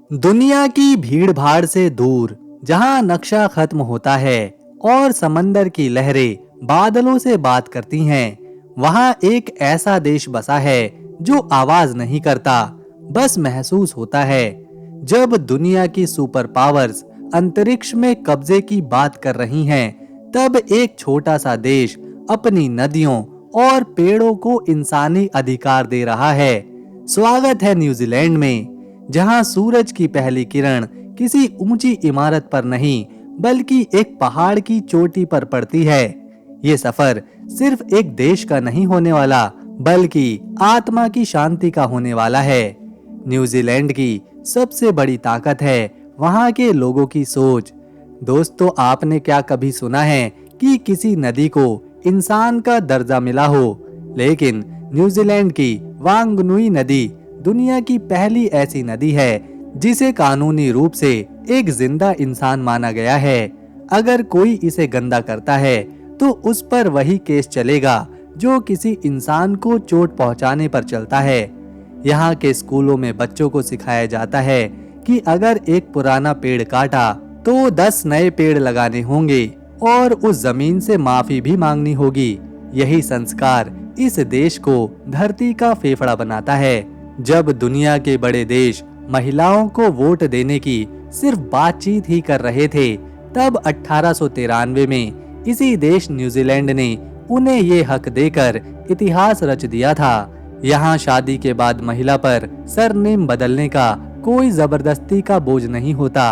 दुनिया की भीड़ भाड़ से दूर, जहां नक्शा खत्म होता है और समंदर की लहरें बादलों से बात करती हैं, वहां एक ऐसा देश बसा है जो आवाज नहीं करता, बस महसूस होता है। जब दुनिया की सुपर पावर्स अंतरिक्ष में कब्जे की बात कर रही हैं, तब एक छोटा सा देश अपनी नदियों और पेड़ों को इंसानी अधिकार दे रहा है। स्वागत है न्यूजीलैंड में, जहां सूरज की पहली किरण किसी ऊंची इमारत पर नहीं, बल्कि एक पहाड़ की चोटी पर पड़ती है। ये सफर सिर्फ एक देश का नहीं होने वाला, बल्कि आत्मा की शांति का होने वाला है। न्यूजीलैंड की सबसे बड़ी ताकत है वहां के लोगों की सोच। दोस्तों, आपने क्या कभी सुना है कि किसी नदी को इंसान का दर्जा मिला हो? लेकिन न्यूजीलैंड की वांगनुई नदी दुनिया की पहली ऐसी नदी है जिसे कानूनी रूप से एक जिंदा इंसान माना गया है। अगर कोई इसे गंदा करता है तो उस पर वही केस चलेगा जो किसी इंसान को चोट पहुंचाने पर चलता है। यहाँ के स्कूलों में बच्चों को सिखाया जाता है कि अगर एक पुराना पेड़ काटा तो 10 नए पेड़ लगाने होंगे और उस जमीन से माफी भी मांगनी होगी। यही संस्कार इस देश को धरती का फेफड़ा बनाता है। जब दुनिया के बड़े देश महिलाओं को वोट देने की सिर्फ बातचीत ही कर रहे थे, तब 1893 में इसी देश न्यूजीलैंड ने उन्हें ये हक देकर इतिहास रच दिया था। यहाँ शादी के बाद महिला पर सरनेम बदलने का कोई जबरदस्ती का बोझ नहीं होता।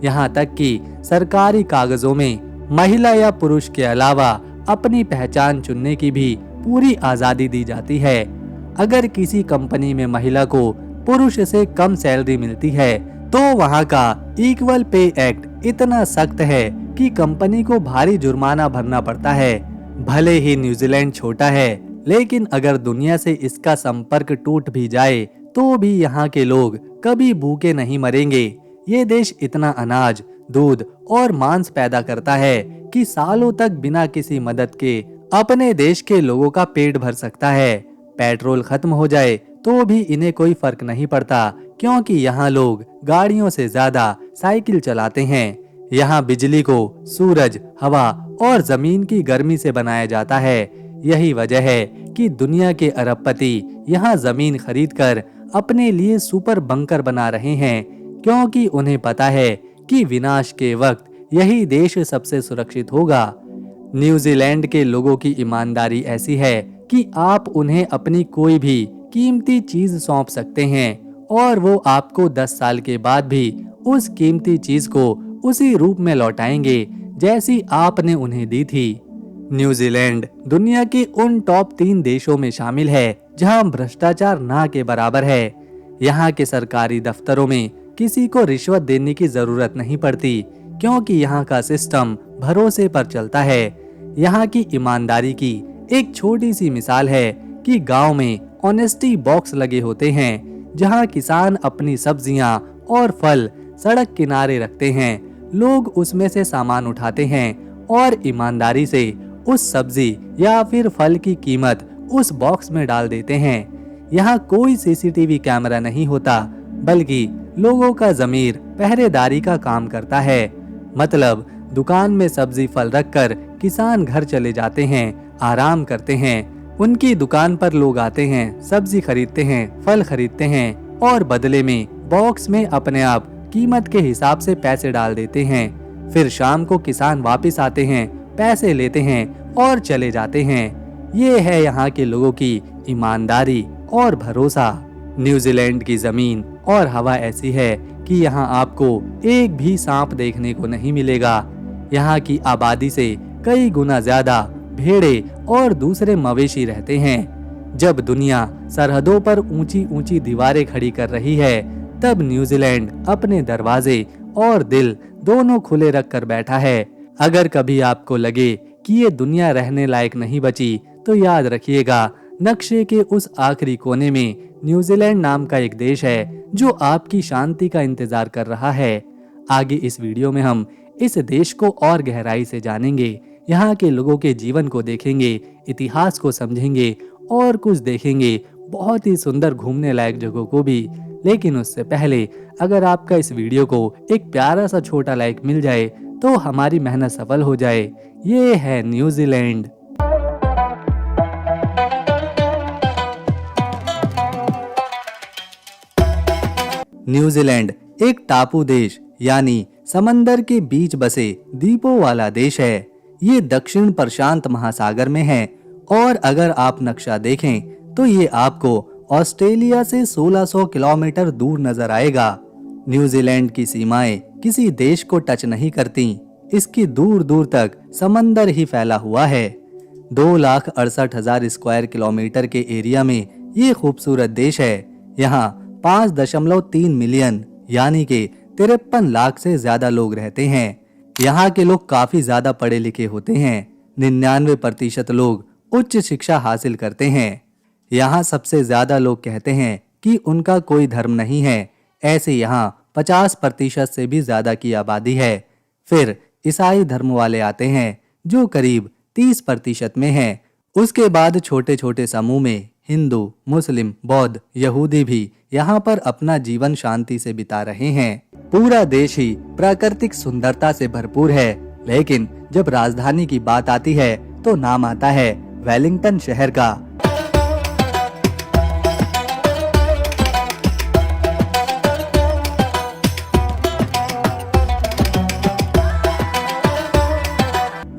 यहाँ तक कि सरकारी कागजों में महिला या पुरुष के अलावा अपनी पहचान चुनने की भी पूरी आजादी दी जाती है। अगर किसी कंपनी में महिला को पुरुष से कम सैलरी मिलती है तो वहाँ का इक्वल पे एक्ट इतना सख्त है कि कंपनी को भारी जुर्माना भरना पड़ता है। भले ही न्यूजीलैंड छोटा है, लेकिन अगर दुनिया से इसका संपर्क टूट भी जाए तो भी यहाँ के लोग कभी भूखे नहीं मरेंगे। ये देश इतना अनाज, दूध और मांस पैदा करता है कि सालों तक बिना किसी मदद के अपने देश के लोगों का पेट भर सकता है। पेट्रोल खत्म हो जाए तो भी इन्हें कोई फर्क नहीं पड़ता, क्योंकि यहाँ लोग गाड़ियों से ज्यादा साइकिल चलाते हैं। यहाँ बिजली को सूरज, हवा और जमीन की गर्मी से बनाया जाता है। यही वजह है कि दुनिया के अरबपति यहाँ जमीन खरीदकर अपने लिए सुपर बंकर बना रहे हैं, क्योंकि उन्हें पता है कि विनाश के वक्त यही देश सबसे सुरक्षित होगा। न्यूजीलैंड के लोगों की ईमानदारी ऐसी है कि आप उन्हें अपनी कोई भी कीमती चीज सौंप सकते हैं और वो आपको 10 साल के बाद भी उस कीमती चीज को उसी रूप में लौटाएंगे जैसी आपने उन्हें दी थी। न्यूजीलैंड दुनिया के उन टॉप 3 देशों में शामिल है जहां भ्रष्टाचार ना के बराबर है। यहाँ के सरकारी दफ्तरों में किसी को रिश्वत देने की जरूरत नहीं पड़ती, क्योंकि यहाँ का सिस्टम भरोसे पर चलता है। यहाँ की ईमानदारी की एक छोटी सी मिसाल है कि गांव में ऑनेस्टी बॉक्स लगे होते हैं, जहां किसान अपनी सब्जियां और फल सड़क किनारे रखते हैं। लोग उसमें से सामान उठाते हैं और ईमानदारी से उस सब्जी या फिर फल की कीमत उस बॉक्स में डाल देते हैं। यहाँ कोई सीसीटीवी कैमरा नहीं होता, बल्कि लोगों का ज़मीर पहरेदारी का काम करता है। मतलब दुकान में सब्जी फल रखकर किसान घर चले जाते हैं, आराम करते हैं। उनकी दुकान पर लोग आते हैं, सब्जी खरीदते हैं, फल खरीदते हैं और बदले में बॉक्स में अपने आप कीमत के हिसाब से पैसे डाल देते हैं। फिर शाम को किसान वापस आते हैं, पैसे लेते हैं और चले जाते हैं। ये है यहाँ के लोगों की ईमानदारी और भरोसा। न्यूजीलैंड की जमीन और हवा ऐसी है कि यहाँ आपको एक भी सांप देखने को नहीं मिलेगा। यहाँ की आबादी से कई गुना ज्यादा भेड़े और दूसरे मवेशी रहते हैं। जब दुनिया सरहदों पर ऊंची ऊंची दीवारें खड़ी कर रही है, तब न्यूजीलैंड अपने दरवाजे और दिल दोनों खुले रखकर बैठा है। अगर कभी आपको लगे कि ये दुनिया रहने लायक नहीं बची, तो याद रखिएगा, नक्शे के उस आखिरी कोने में न्यूजीलैंड नाम का एक देश है जो आपकी शांति का इंतजार कर रहा है। आगे इस वीडियो में हम इस देश को और गहराई से जानेंगे, यहाँ के लोगों के जीवन को देखेंगे, इतिहास को समझेंगे और कुछ देखेंगे बहुत ही सुंदर घूमने लायक जगहों को भी। लेकिन उससे पहले अगर आपका इस वीडियो को एक प्यारा सा छोटा लाइक मिल जाए तो हमारी मेहनत सफल हो जाए। ये है न्यूजीलैंड। न्यूजीलैंड एक टापू देश यानी समंदर के बीच बसे द्वीपों वाला देश है। ये दक्षिण प्रशांत महासागर में है और अगर आप नक्शा देखें तो ये आपको ऑस्ट्रेलिया से 1600 किलोमीटर दूर नजर आएगा। न्यूजीलैंड की सीमाएं किसी देश को टच नहीं करती। इसकी दूर दूर तक समंदर ही फैला हुआ है। 2,68,000 स्क्वायर किलोमीटर के एरिया में ये खूबसूरत देश है। यहाँ 5.3 मिलियन यानी कि 53 लाख से ज्यादा लोग रहते हैं। यहाँ के लोग काफी ज्यादा पढ़े लिखे होते हैं। 99% लोग उच्च शिक्षा हासिल करते हैं। यहाँ सबसे ज्यादा लोग कहते हैं कि उनका कोई धर्म नहीं है। ऐसे यहाँ 50% से भी ज्यादा की आबादी है। फिर ईसाई धर्म वाले आते हैं जो करीब 30% में है। उसके बाद छोटे छोटे समूह में हिंदू, मुस्लिम, बौद्ध, यहूदी भी यहाँ पर अपना जीवन शांति से बिता रहे हैं। पूरा देश ही प्राकृतिक सुंदरता से भरपूर है, लेकिन जब राजधानी की बात आती है तो नाम आता है वेलिंगटन शहर का।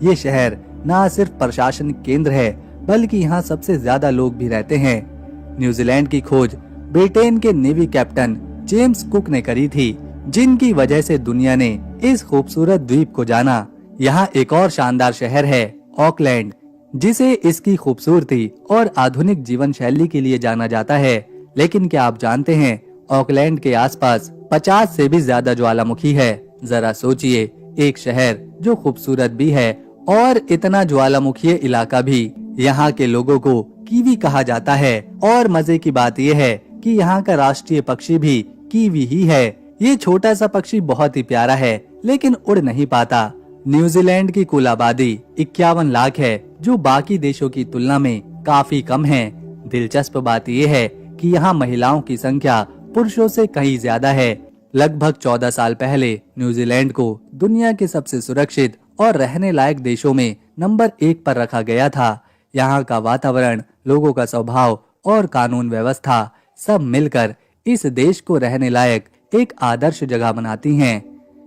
ये शहर ना सिर्फ प्रशासनिक केंद्र है बल्कि यहाँ सबसे ज्यादा लोग भी रहते हैं। न्यूजीलैंड की खोज ब्रिटेन के नेवी कैप्टन जेम्स कुक ने करी थी, जिनकी वजह से दुनिया ने इस खूबसूरत द्वीप को जाना। यहाँ एक और शानदार शहर है ऑकलैंड, जिसे इसकी खूबसूरती और आधुनिक जीवन शैली के लिए जाना जाता है। लेकिन क्या आप जानते हैं ऑकलैंड के आसपास 50 से भी ज्यादा ज्वालामुखी है। जरा सोचिए, एक शहर जो खूबसूरत भी है और इतना ज्वालामुखी इलाका भी। यहाँ के लोगों को कीवी कहा जाता है और मजे की बात यह है कि यहाँ का राष्ट्रीय पक्षी भी कीवी ही है। ये छोटा सा पक्षी बहुत ही प्यारा है लेकिन उड़ नहीं पाता। न्यूजीलैंड की कुल आबादी 51 लाख है, जो बाकी देशों की तुलना में काफी कम है। दिलचस्प बात यह है कि यहाँ महिलाओं की संख्या पुरुषों से कहीं ज्यादा है। लगभग 14 साल पहले न्यूजीलैंड को दुनिया के सबसे सुरक्षित और रहने लायक देशों में नंबर 1 पर रखा गया था। यहाँ का वातावरण, लोगों का स्वभाव और कानून व्यवस्था सब मिलकर इस देश को रहने लायक एक आदर्श जगह बनाती हैं।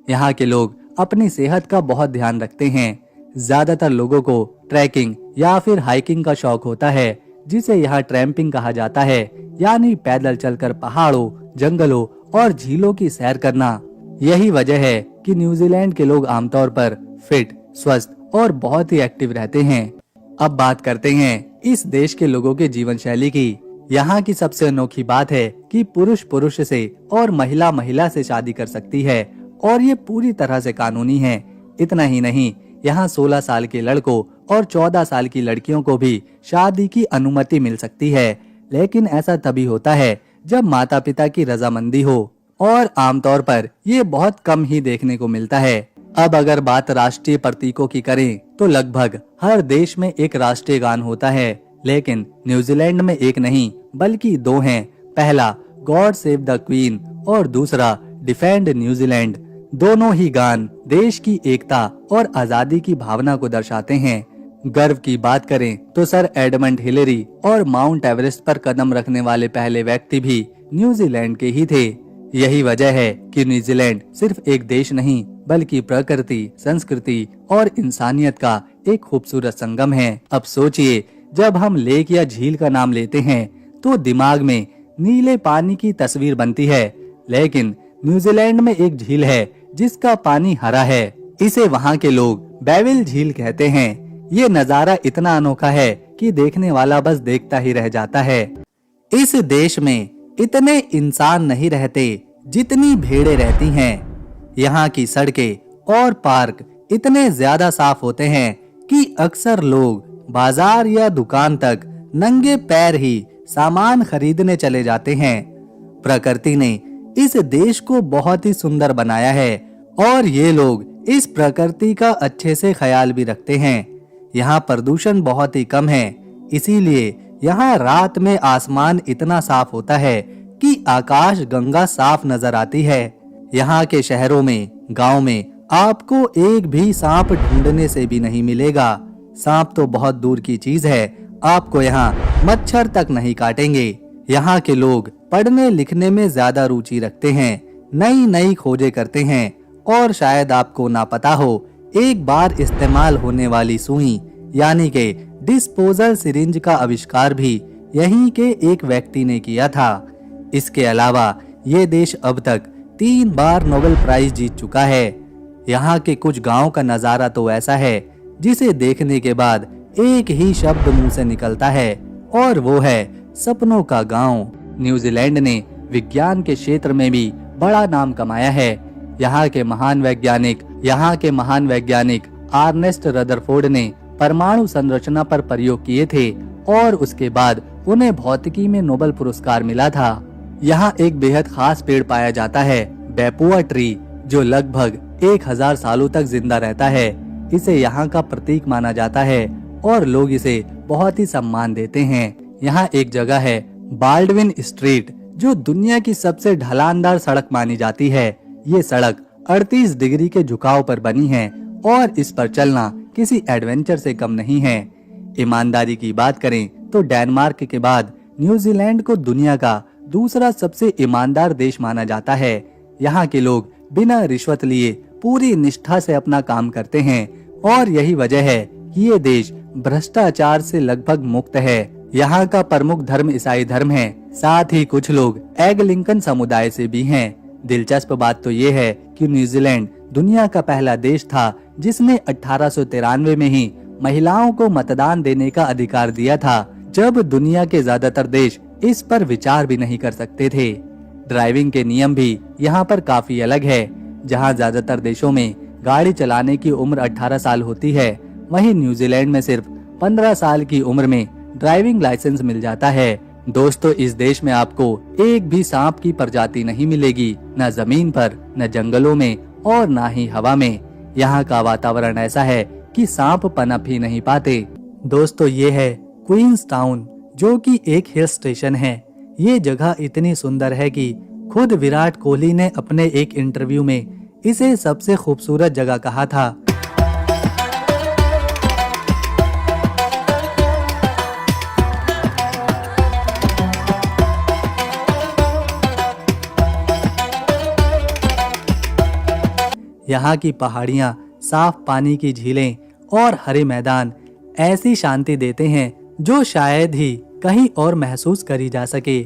यहाँ के लोग अपनी सेहत का बहुत ध्यान रखते हैं। ज्यादातर लोगों को ट्रैकिंग या फिर हाइकिंग का शौक होता है, जिसे यहाँ ट्रैम्पिंग कहा जाता है, यानी पैदल चलकर पहाड़ों, जंगलों और झीलों की सैर करना। यही वजह है कि न्यूजीलैंड के लोग आमतौर पर फिट, स्वस्थ और बहुत ही एक्टिव रहते हैं। अब बात करते हैं इस देश के लोगों के जीवन शैली की। यहाँ की सबसे अनोखी बात है कि पुरुष पुरुष से और महिला महिला से शादी कर सकती है और ये पूरी तरह से कानूनी है। इतना ही नहीं, यहाँ 16 साल के लड़कों और 14 साल की लड़कियों को भी शादी की अनुमति मिल सकती है, लेकिन ऐसा तभी होता है जब माता पिता की रजामंदी हो और आमतौर पर ये बहुत कम ही देखने को मिलता है। अब अगर बात राष्ट्रीय प्रतीकों की करें तो लगभग हर देश में एक राष्ट्रीय गान होता है, लेकिन न्यूजीलैंड में एक नहीं बल्कि 2 हैं। पहला गॉड सेव द क्वीन और दूसरा डिफेंड न्यूजीलैंड। दोनों ही गान देश की एकता और आजादी की भावना को दर्शाते हैं। गर्व की बात करें तो सर एडमंड हिलेरी और माउंट एवरेस्ट पर कदम रखने वाले पहले व्यक्ति भी न्यूजीलैंड के ही थे। यही वजह है कि न्यूजीलैंड सिर्फ एक देश नहीं बल्कि प्रकृति, संस्कृति और इंसानियत का एक खूबसूरत संगम है। अब सोचिए, जब हम लेक या झील का नाम लेते हैं तो दिमाग में नीले पानी की तस्वीर बनती है, लेकिन न्यूजीलैंड में एक झील है जिसका पानी हरा है। इसे वहाँ के लोग बेविल झील कहते हैं। ये नजारा इतना अनोखा है कि देखने वाला बस देखता ही रह जाता है। इस देश में इतने इंसान नहीं रहते जितनी भेड़ें रहती हैं। यहाँ की सड़कें और पार्क इतने ज्यादा साफ होते हैं कि अक्सर लोग बाजार या दुकान तक नंगे पैर ही सामान खरीदने चले जाते हैं। प्रकृति ने इस देश को बहुत ही सुंदर बनाया है और ये लोग इस प्रकृति का अच्छे से ख्याल भी रखते हैं। यहाँ प्रदूषण बहुत ही कम है, इसीलिए यहाँ रात में आसमान इतना साफ होता है कि आकाश गंगा साफ नजर आती है। यहाँ के शहरों में, गांव में आपको एक भी सांप ढूंढने से भी नहीं मिलेगा। सांप तो बहुत दूर की चीज है, आपको यहाँ मच्छर तक नहीं काटेंगे। यहाँ के लोग पढ़ने लिखने में ज्यादा रुचि रखते हैं, नई नई खोजें करते हैं और शायद आपको ना पता हो, एक बार इस्तेमाल होने वाली सुई यानी के डिस्पोजल सिरिंज का आविष्कार भी यहीं के एक व्यक्ति ने किया था। इसके अलावा ये देश अब तक 3 बार नोबेल प्राइज जीत चुका है। यहाँ के कुछ गांव का नजारा तो ऐसा है जिसे देखने के बाद एक ही शब्द मुंह से निकलता है और वो है सपनों का गांव। न्यूजीलैंड ने विज्ञान के क्षेत्र में भी बड़ा नाम कमाया है। यहाँ के महान वैज्ञानिक आर्नेस्ट रदरफोर्ड ने परमाणु संरचना पर प्रयोग किए थे और उसके बाद उन्हें भौतिकी में नोबेल पुरस्कार मिला था। यहाँ एक बेहद खास पेड़ पाया जाता है, बैपुआ ट्री, जो लगभग 1000 सालों तक जिंदा रहता है। इसे यहाँ का प्रतीक माना जाता है और लोग इसे बहुत ही सम्मान देते हैं। यहाँ एक जगह है बाल्डविन स्ट्रीट, जो दुनिया की सबसे ढलानदार सड़क मानी जाती है। ये सड़क 38 डिग्री के झुकाव पर बनी है और इस पर चलना किसी एडवेंचर से कम नहीं है। ईमानदारी की बात करें तो डेनमार्क के बाद न्यूजीलैंड को दुनिया का दूसरा सबसे ईमानदार देश माना जाता है। यहाँ के लोग बिना रिश्वत लिए पूरी निष्ठा से अपना काम करते हैं और यही वजह है कि ये देश भ्रष्टाचार से लगभग मुक्त है। यहाँ का प्रमुख धर्म ईसाई धर्म है, साथ ही कुछ लोग एंग्लिकन समुदाय से भी हैं। दिलचस्प बात तो ये है कि न्यूजीलैंड दुनिया का पहला देश था जिसने 1893 में ही महिलाओं को मतदान देने का अधिकार दिया था, जब दुनिया के ज्यादातर देश इस पर विचार भी नहीं कर सकते थे। ड्राइविंग के नियम भी यहाँ पर काफी अलग है। जहाँ ज्यादातर देशों में गाड़ी चलाने की उम्र 18 साल होती है, वहीं न्यूजीलैंड में सिर्फ 15 साल की उम्र में ड्राइविंग लाइसेंस मिल जाता है। दोस्तों, इस देश में आपको एक भी सांप की प्रजाति नहीं मिलेगी, न जमीन पर, न जंगलों में और न ही हवा में। यहाँ का वातावरण ऐसा है कि सांप पनप ही नहीं पाते। दोस्तों, ये है क्वींस टाउन, जो कि एक हिल स्टेशन है। ये जगह इतनी सुंदर है कि खुद विराट कोहली ने अपने एक इंटरव्यू में इसे सबसे खूबसूरत जगह कहा था। यहाँ की पहाड़ियाँ, साफ पानी की झीलें और हरे मैदान ऐसी शांति देते हैं जो शायद ही कहीं और महसूस करी जा सके।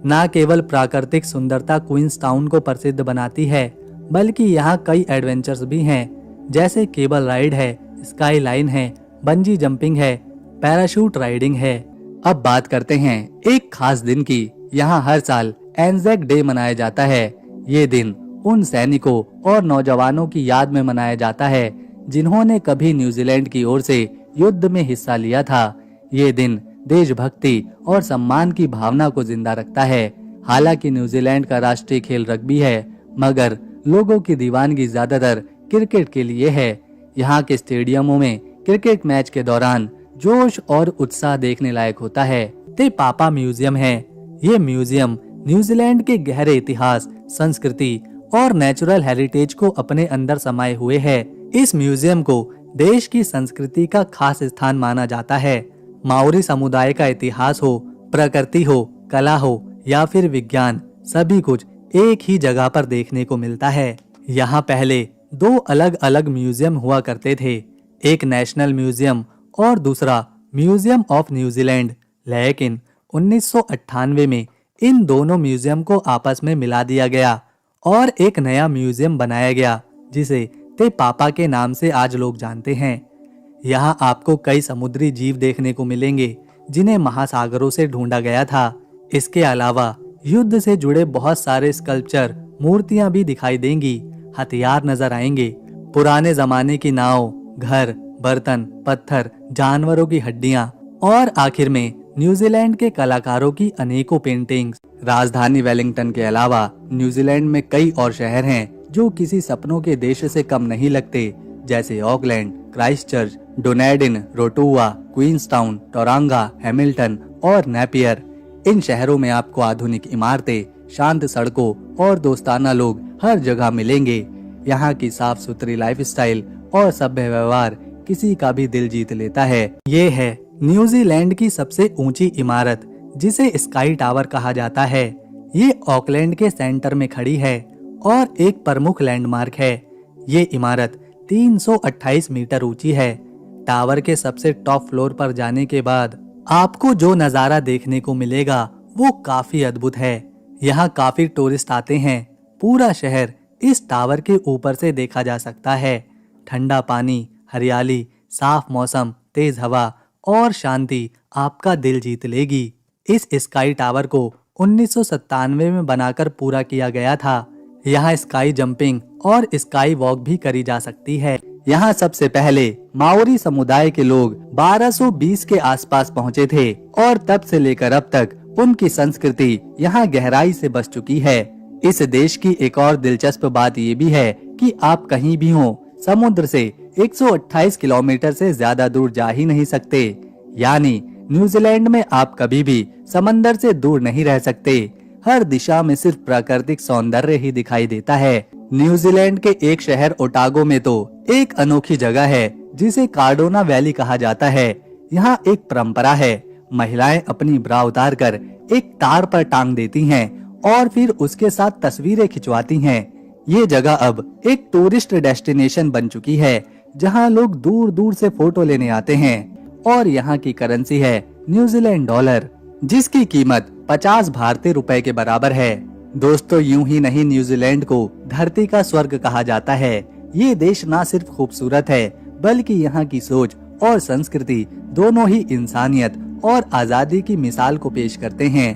न केवल प्राकृतिक सुंदरता क्वींस टाउन को प्रसिद्ध बनाती है, बल्कि यहाँ कई एडवेंचर्स भी हैं, जैसे केबल राइड है, स्काई लाइन है, बंजी जंपिंग है, पैराशूट राइडिंग है। अब बात करते हैं एक खास दिन की। यहाँ हर साल एंजेक डे मनाया जाता है। ये दिन उन सैनिकों और नौजवानों की याद में मनाया जाता है जिन्होंने कभी न्यूजीलैंड की ओर से युद्ध में हिस्सा लिया था। ये दिन देशभक्ति और सम्मान की भावना को जिंदा रखता है। हालांकि न्यूजीलैंड का राष्ट्रीय खेल रग्बी है, मगर लोगों की दीवानगी ज्यादातर क्रिकेट के लिए है। यहाँ के स्टेडियमों में क्रिकेट मैच के दौरान जोश और उत्साह देखने लायक होता है। ते पापा म्यूजियम है। ये म्यूजियम न्यूजीलैंड के गहरे इतिहास, संस्कृति और नेचुरल हेरिटेज को अपने अंदर समाये हुए है। इस म्यूजियम को देश की संस्कृति का खास स्थान माना जाता है। माओरी समुदाय का इतिहास हो, प्रकृति हो, कला हो या फिर विज्ञान, सभी कुछ एक ही जगह पर देखने को मिलता है। यहाँ पहले 2 अलग अलग म्यूजियम हुआ करते थे, एक नेशनल म्यूजियम और दूसरा म्यूजियम ऑफ न्यूजीलैंड। लेकिन 1998 में इन दोनों म्यूजियम को आपस में मिला दिया गया और एक नया म्यूजियम बनाया गया, जिसे ते पापा के नाम से आज लोग जानते हैं। यहाँ आपको कई समुद्री जीव देखने को मिलेंगे जिन्हें महासागरों से ढूंढा गया था। इसके अलावा युद्ध से जुड़े बहुत सारे स्कल्पचर, मूर्तियां भी दिखाई देंगी, हथियार नजर आएंगे, पुराने जमाने की नाव, घर, बर्तन, पत्थर, जानवरों की हड्डियां और आखिर में न्यूजीलैंड के कलाकारों की अनेकों पेंटिंग्स। राजधानी वेलिंगटन के अलावा न्यूजीलैंड में कई और शहर हैं जो किसी सपनों के देश से कम नहीं लगते, जैसे Auckland, Christchurch, Dunedin, Rotorua, Queenstown, Tauranga, Hamilton और नेपियर। इन शहरों में आपको आधुनिक इमारतें, शांत सड़कों और दोस्ताना लोग हर जगह मिलेंगे। यहाँ की साफ सुथरी लाइफस्टाइल और सभ्य व्यवहार किसी का भी दिल जीत लेता है। ये है न्यूजीलैंड की सबसे ऊंची इमारत, जिसे स्काई टावर कहा जाता है। ये ऑकलैंड के सेंटर में खड़ी है और एक प्रमुख लैंडमार्क है। ये इमारत 328 मीटर ऊंची है। टावर के सबसे टॉप फ्लोर पर जाने के बाद आपको जो नज़ारा देखने को मिलेगा वो काफी अद्भुत है। यहाँ काफी टूरिस्ट आते हैं। पूरा शहर इस टावर के ऊपर से देखा जा सकता है। ठंडा पानी, हरियाली, साफ मौसम, तेज हवा और शांति आपका दिल जीत लेगी। इस स्काई टावर को 1997 में बनाकर पूरा किया गया था। यहाँ स्काई जंपिंग और स्काई वॉक भी करी जा सकती है। यहाँ सबसे पहले माओरी समुदाय के लोग 1220 के आसपास पहुँचे थे और तब से लेकर अब तक उनकी संस्कृति यहाँ गहराई से बस चुकी है। इस देश की एक और दिलचस्प बात ये भी है कि आप कहीं भी हो, समुद्र से 128 किलोमीटर से ज्यादा दूर जा ही नहीं सकते। यानी न्यूजीलैंड में आप कभी भी समंदर से दूर नहीं रह सकते। हर दिशा में सिर्फ प्राकृतिक सौंदर्य ही दिखाई देता है। न्यूजीलैंड के एक शहर ओटागो में तो एक अनोखी जगह है जिसे कार्डोना वैली कहा जाता है। यहाँ एक परंपरा है, महिलाएं अपनी ब्रा उतार कर एक तार पर टांग देती हैं और फिर उसके साथ तस्वीरें खिंचवाती हैं। ये जगह अब एक टूरिस्ट डेस्टिनेशन बन चुकी है, जहाँ लोग दूर दूर से फोटो लेने आते हैं। और यहाँ की करेंसी है न्यूजीलैंड डॉलर, जिसकी कीमत 50 भारतीय रुपए के बराबर है। दोस्तों, यूं ही नहीं न्यूजीलैंड को धरती का स्वर्ग कहा जाता है। ये देश न सिर्फ खूबसूरत है, बल्कि यहाँ की सोच और संस्कृति दोनों ही इंसानियत और आजादी की मिसाल को पेश करते हैं।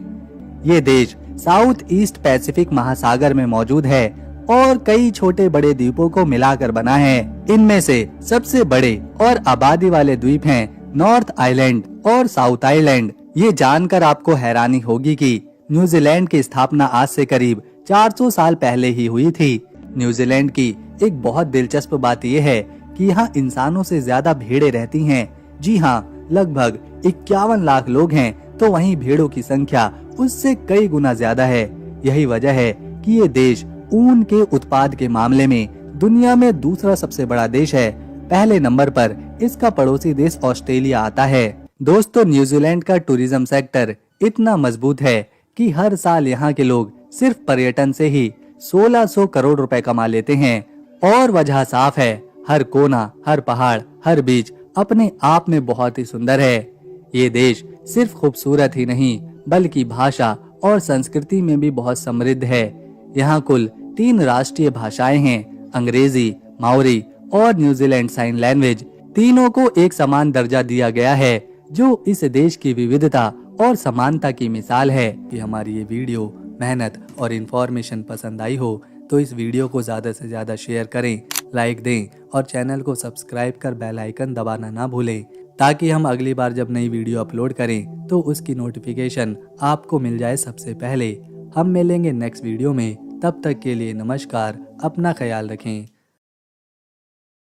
ये देश साउथ ईस्ट पैसिफिक महासागर में मौजूद है और कई छोटे बड़े द्वीपों को मिलाकर बना है। इनमें से सबसे बड़े और आबादी वाले द्वीप हैं नॉर्थ आइलैंड और साउथ आइलैंड। ये जानकर आपको हैरानी होगी कि न्यूजीलैंड की स्थापना आज से करीब 400 साल पहले ही हुई थी। न्यूजीलैंड की एक बहुत दिलचस्प बात यह है कि यहाँ इंसानों से ज्यादा भेड़ें रहती हैं। जी हाँ, लगभग 51 लाख लोग हैं, तो वहीं भेड़ों की संख्या उससे कई गुना ज्यादा है। यही वजह है कि ये देश ऊन के उत्पाद के मामले में दुनिया में दूसरा सबसे बड़ा देश है। पहले नंबर पर इसका पड़ोसी देश ऑस्ट्रेलिया आता है। दोस्तों, न्यूजीलैंड का टूरिज्म सेक्टर इतना मजबूत है कि हर साल यहाँ के लोग सिर्फ पर्यटन से ही 1600 करोड़ रुपए कमा लेते हैं। और वजह साफ है, हर कोना, हर पहाड़, हर बीच अपने आप में बहुत ही सुंदर है। ये देश सिर्फ खूबसूरत ही नहीं, बल्कि भाषा और संस्कृति में भी बहुत समृद्ध है। यहाँ कुल 3 राष्ट्रीय भाषाएं हैं, अंग्रेजी, माओरी और न्यूजीलैंड साइन लैंग्वेज। तीनों को एक समान दर्जा दिया गया है, जो इस देश की विविधता और समानता की मिसाल है। कि हमारी ये वीडियो मेहनत और इन्फॉर्मेशन पसंद आई हो तो इस वीडियो को ज़्यादा से ज़्यादा शेयर करें, लाइक दें और चैनल को सब्सक्राइब कर बेल आइकन दबाना ना भूलें, ताकि हम अगली बार जब नई वीडियो अपलोड करें तो उसकी नोटिफिकेशन आपको मिल जाए सबसे पहले। हम मिलेंगे नेक्स्ट वीडियो में, तब तक के लिए नमस्कार, अपना ख्याल रखें।